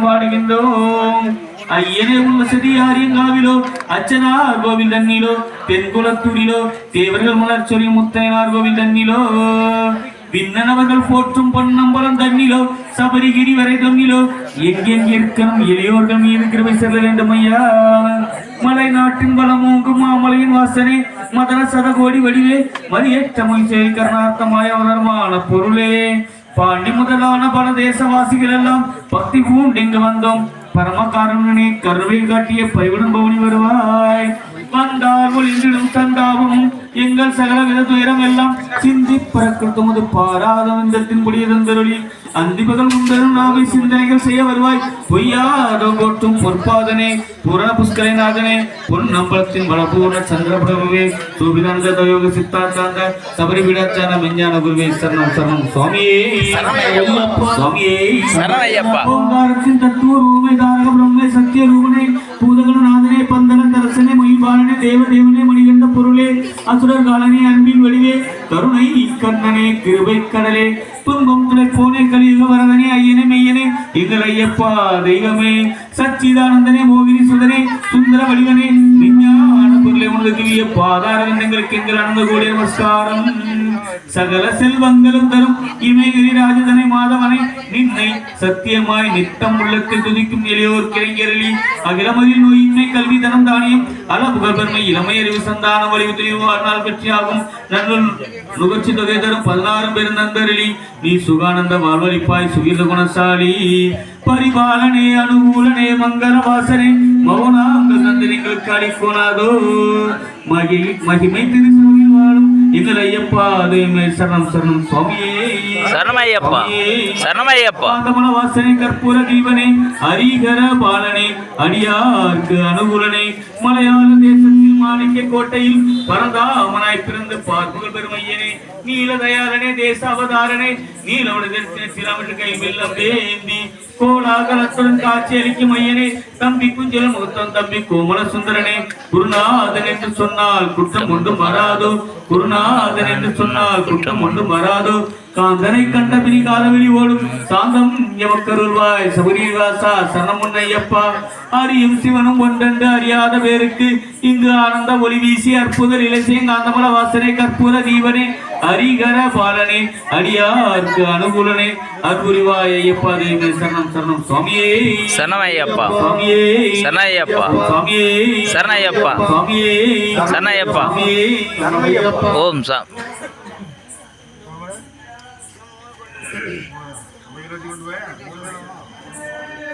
வாடுகின்றோம் ஐயனே வசதி ஆரியங்காவிலோ அச்சனார் கோவில் தண்ணிலோ தென்குலத்தூரிலோ தேவர்கள் மலர் சொல்லி முத்தையனார் கோவில் தண்ணிலோ விண்ணனவர்கள் போற்றும் பொன்னம்பலம் தண்ணிலோ சபரிகிரி வரை தண்ணிலோ எங்கெங்கே இருக்கணும் இளையோர்கள் மீது கிருபை செல்ல வேண்டும் ஐயா. மலை நாட்டின் வளமூங்கும் மாமலையின் வாசனை மதன சதகோடி வடிவே மதியேற்ற மொழிசெயல் கர்ணார்த்தமாய உணர்வான பொருளே. பாண்டி முதலான பல தேசவாசிகள் எல்லாம் பக்தி பூண்டிங்கு வந்தோம். பரமகாரணனே கருவை காட்டிய பைவிடும் பவுனி வருவாய். வந்தார் ஒளிந்திடும் சந்தாபமும் எங்கள் சகலவித துயரம் எல்லாம் சிந்தி பறக்கத்துமது பாராத விந்தத்தின் புடியதந்தருளி அந்திபகல் முந்தரும் நாவை சிந்தனைகள் செய்ய வருவாய். பொய்யாதோ கோட்டும் பொற்பாதனே புரண புஷ்கரநாதனே பொன்னம்பலத்தின் வளபூர்ண சந்திரபிரபுவே சோபிதானந்த தயோக சித்தார்த்தாந்த சபரி விடாச்சான மெஞ்ஞான குருவே சரணம் சரணம் சுவாமியே சுவாமியே ஓங்காரத்தின் தத்துவ ரூபே தாரக பிரம்மே சத்திய ரூபனே பூதகணநாதனே பந்தன தரசனே மொய்பாலனே தேவதேவனே மணிகண்ட பொருளே அசுரர் காலனே அன்பின் வடிவே கருணை கண்ணனே கிருபை கடலே துன்பம் துளை போனே கலியுக வரதனே ஐயனே மெய்யனே எங்கள் ஐயப்பா தெய்வமே சச்சிதானந்தனே மோகினி சுதனே சுந்தர வடிவனே விஞ்ஞான பொருளை உனது திவ்ய பாதாரம் எங்களுக்கு எங்கள் அனந்த கோடி நமஸ்காரம். சகல செல்வங்களும் தரும் இமயகிரி ராஜதனை மாதவனை நின்னை சத்தியமாய் நித்தம் உள்ளத்தில் துதிக்கும் எளியோர் கிளைஞரளி அகிலமதில் நோயின்மை கல்வி தனம் தானியம் அல புகழ் பெருமை இளமை அறிவு சந்தான வலிவு துணிவு வாழ்நாள் வெற்றியாகும் நல்ல நுகர்ச்சி தொகை தரும் 16 பேர் நந்தரளி நீ சுகானந்த வாழ்வழிப்பாய் சுகீர்த குணசாலி பரிபாலனே அனுகூலனே மங்கள வாசனே மௌனாங்க நந்தினிகளுக்கு அளிக்கோனாதோ மகிமை திருசூரில் வாழும் எங்கள் ஐயப்பா தேமே சரணம் சரணம் சுவாமியே சரணமையப்பா சரணமையப்பா வாசனை கற்பூர தீபனே ஹரிகர பாலனே அடியார்க்கு அனுகூலனே மலையாள தேசத்தில் மாணிக்க கோட்டையில் பரந்தாமனாய் பிறந்து பார்ப்புகள் பெருமையனே நீல தயாரனே தேச அவதாரனே நீலவனதற்கு சிலவற்று கை வெள்ளம் வேந்தி கோலாகலத்துடன் காட்சி அளிக்கும் ஐயனே தம்பி குஞ்சல் முகத்தம் தம்பி கோமல சுந்தரனே குருநாதன் என்று சொன்னால் குற்றம் ஒன்றும் வராதோ குருநாதன் என்று சொன்னால் குற்றம் ஒன்றும் வராதோ காந்தனை கண்ட பிரி காலவெளி ஓடும் சாந்தம் எமக்கருள்வாய் சபரிவாசா சரணம் ஐயப்பா. அறியும் சிவனும் ஒன்றென்று அறியாத பேருக்கு இங்கு ஆனந்த ஒளி வீசி அற்புத இலசிய காந்தமல வாசனை கற்பூர தீபனே ஹரிகர பாலனே அடியார்க்கு அனுகூலனே அற்புரிவாய் ஐயப்பா தேவே சரணம் சரணம் சுவாமியே சரணமையப்பா சுவாமியே சரணமையப்பா சுவாமியே சரணமையப்பா சுவாமியே சரணமையப்பா சரணமையப்பா ஓம் சா